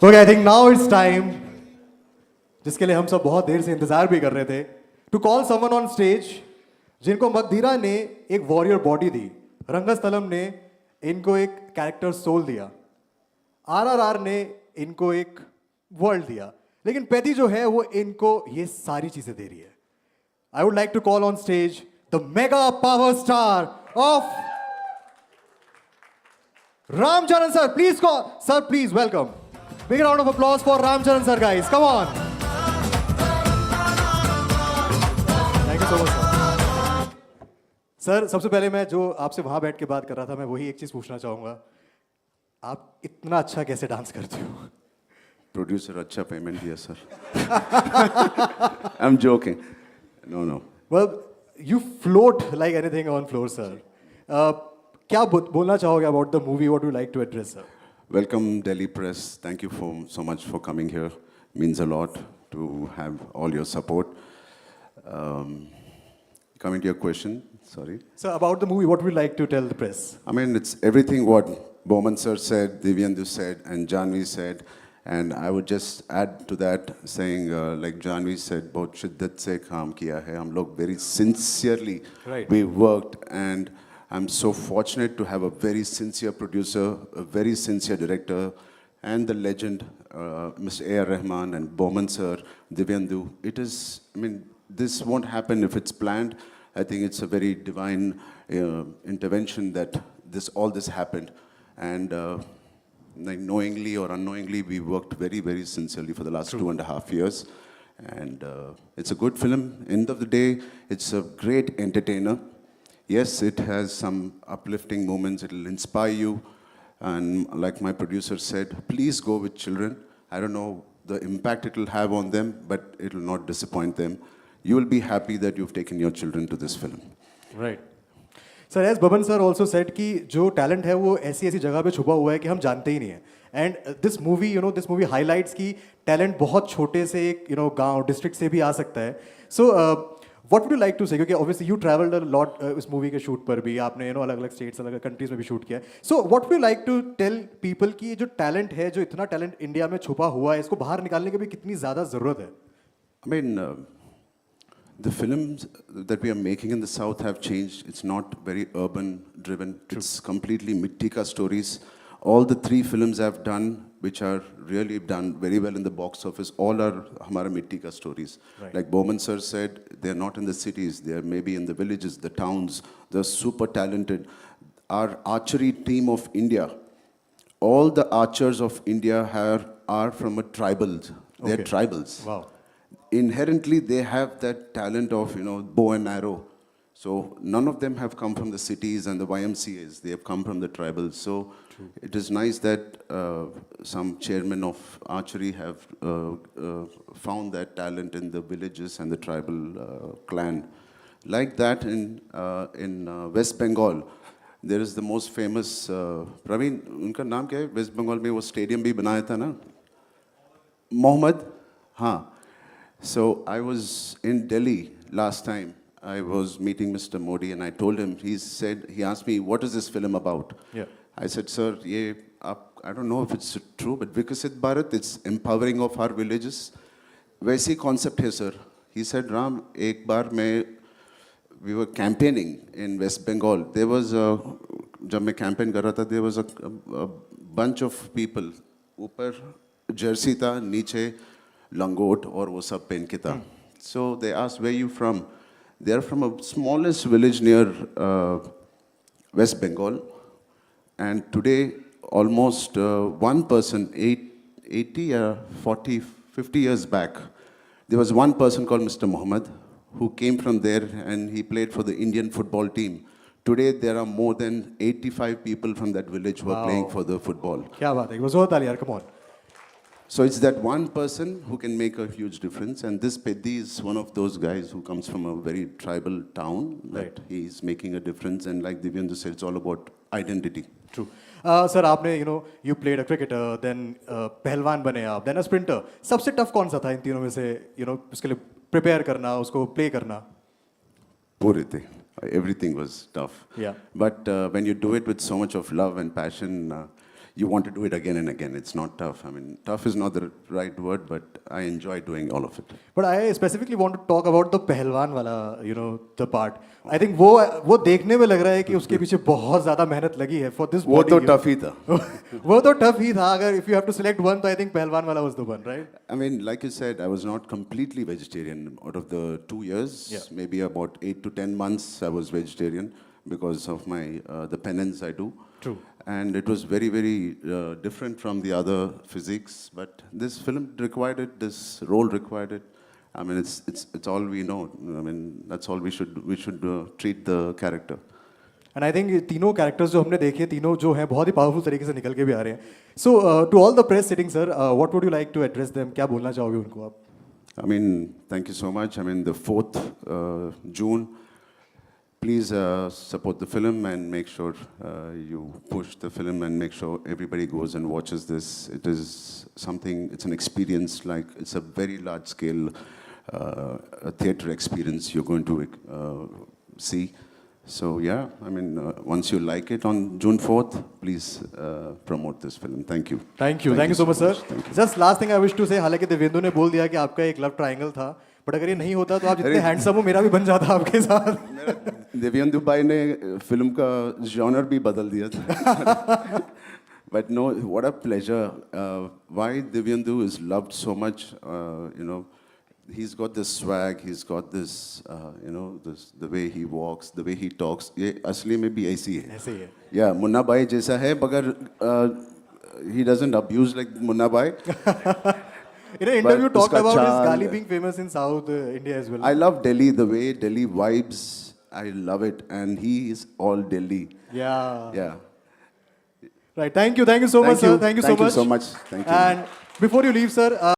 Okay, I think now it's time, जिसके लिए हम सब बहुत देर से इंतजार भी कर रहे थे, to call someone on stage जिनको मगधीरा ने एक वॉरियर बॉडी दी, रंगस्थलम ने इनको एक कैरेक्टर सोल दिया, आरआरआर ने इनको एक वर्ल्ड दिया, लेकिन पेदी जो है वो इनको ये सारी चीजें दे रही है. I would like to call on stage the mega power star of Ramcharan sir. Please call sir, please welcome. Big round of applause for Ramcharan sir, guys. Come on. Thank you so much, sir. Sir सबसे पहले मैं जो आपसे वहां बैठ के बात कर रहा था, मैं वही एक चीज पूछना चाहूंगा. आप इतना अच्छा कैसे डांस करते हो? प्रोड्यूसर अच्छा पेमेंट दिया sir. I am joking. No. Well, you float like anything on floor, sir. क्या बोलना चाहोगे about the movie? What do you like to address, sir? Welcome Delhi press. Thank you so much for coming here. Means a lot to have all your support. Coming to your question, sorry. So about the movie, what would you like to tell the press? I mean, it's everything what Bowman sir said, Divyendu said, and Janvi said. And I would just add to that, saying like Janvi said, बहुत शिद्दत से काम किया है. हम लोग very sincerely we worked, and I'm so fortunate to have a very sincere producer, a very sincere director, and the legend, Mr. A.R. Rahman and Bowman sir, Divyendu. It is, I mean, this won't happen if it's planned. I think it's a very divine intervention that all this happened. And like knowingly or unknowingly, we worked very, very sincerely for the last 2.5 years. And it's a good film. End of the day, it's a great entertainer. Yes, it has some uplifting moments. It'll inspire you. And like my producer said, please go with children. I don't know the impact it will have on them, but it will not disappoint them. You will be happy that you've taken your children to this film. Right. Sir, as Baban sir also said कि जो talent है वो ऐसी जगह पे छुपा हुआ है कि हम जानते ही नहीं हैं. And this movie, this movie highlights कि talent बहुत छोटे से एक गांव, district से भी आ सकता है. So, what would you like to say? क्योंकि obviously you traveled a lot इस movie के shoot पर भी, आपने अलग-अलग states, अलग-अलग countries में भी shoot किया है. So, what would you like to tell people कि जो talent है, जो इतना talent इंडिया में छुपा हुआ है, इसको बाहर निकालने की भी कितनी ज़्यादा ज़रूरत है? I mean, the films that we are making in the South have changed. It's not very urban driven. It's completely Mittika stories. All the 3 films I've done, which are really done very well in the box office, all are Hamara Mittika stories. Right. Like Bowman sir said, they're not in the cities. They're maybe in the villages, the towns. They're super talented. Our archery team of India, all the archers of India are from a tribal. They're tribals. Wow. Inherently, they have that talent of, bow and arrow. So none of them have come from the cities and the YMCAs. They have come from the tribals. So it is nice that some chairmen of archery have found that talent in the villages and the tribal clan. Like that in West Bengal, there is the most famous, Praveen, उनका नाम क्या है? West Bengal में वो stadium भी बनाया था ना? Mohammed? हाँ. So I was in Delhi last time. I was meeting Mr. Modi and I told him, he asked me, what is this film about? Yeah. I said, sir, I don't know if it's true, but Vikasit Bharat, it's empowering of our villages. वैसी concept है, sir. He said, Ram, एक बार we were campaigning in West Bengal. There was जब मैं campaign कर रहा था, there was a bunch of people. ऊपर jersey था, नीचे langot और वो सब पहन के था. So they asked, where are you from? They are from a smallest village near West Bengal. And today, almost one person, 80, 40, 50 years back, there was one person called Mr. Mohammed who came from there and he played for the Indian football team. Today, there are more than 85 people from that village who are playing for the football. क्या बात है? वो जोर ताली यार, come on. So it's that one person who can make a huge difference. And this Peddi is one of those guys who comes from a very tribal town. That he's making a difference. And like Divyendu said, it's all about identity. True. Sir, आपने you played a cricketer, then पहलवान बने आप, then a sprinter. सबसे tough कौन सा था इन तीनों में से उसके लिए prepare करना, उसको play करना? पूरे थे. Everything was tough. Yeah. But when you do it with so much of love and passion, you want to do it again and again. It's not tough. I mean, tough is not the right word, but I enjoy doing all of it. But I specifically want to talk about the पहलवान वाला, you know, the part. I think वो देखने में लग रहा है कि उसके पीछे बहुत ज़्यादा मेहनत लगी है for this वो body. तो tough ही था. वो तो tough ही था. अगर if you have to select one, तो I think पहलवान वाला was the one, right? I mean, like you said, I was not completely vegetarian. Out of the 2 years, Yeah. maybe about 8 to 10 months, I was vegetarian because of my the penance I do. True. And it was very, very different from the other physiques. But this film required it. This role required it. I mean, it's all we know. I mean, that's all we should treat the character. And I think तीनों characters जो हमने देखे तीनों जो हैं बहुत ही powerful तरीके से निकल के भी आ रहे हैं. So to all the press sitting, sir, what would you like to address them? क्या बोलना चाहोगे उनको आप? I mean, thank you so much. I mean, the 4th June, please support the film and make sure you push the film and make sure everybody goes and watches this. It is something, it's an experience, like it's a very large scale a theater experience you're going to see. So yeah, I mean, once you like it on June 4th, please promote this film. Thank you. Thank you so much, sir. Thank you. Just last thing I wish to say, हालांकि देवेंदु ने बोल दिया कि आपका एक love triangle था, but अगर ये नहीं होता तो आप जितने हैंडसम हो मेरा भी बन जाता आपके साथ. देवेंदु भाई ने फिल्म का जॉनर भी बदल दिया था. But no, what a pleasure. Why Divyendu is loved so much, you know, he's got this swag, he's got this, you know, this, the way he walks, the way he talks. ये असली में भी ऐसी है. ऐसे ही है. Yeah, Munna भाई जैसा है, मगर he doesn't abuse like Munna भाई. In an interview, But talked उसका about his चाल- गाली being famous in South India as well. I love Delhi, the way Delhi vibes. I love it, and he is all Delhi. Yeah. Yeah. Right. Thank you so much, sir. Thank you so much. Thank you so much. Thank you. And before you leave, sir.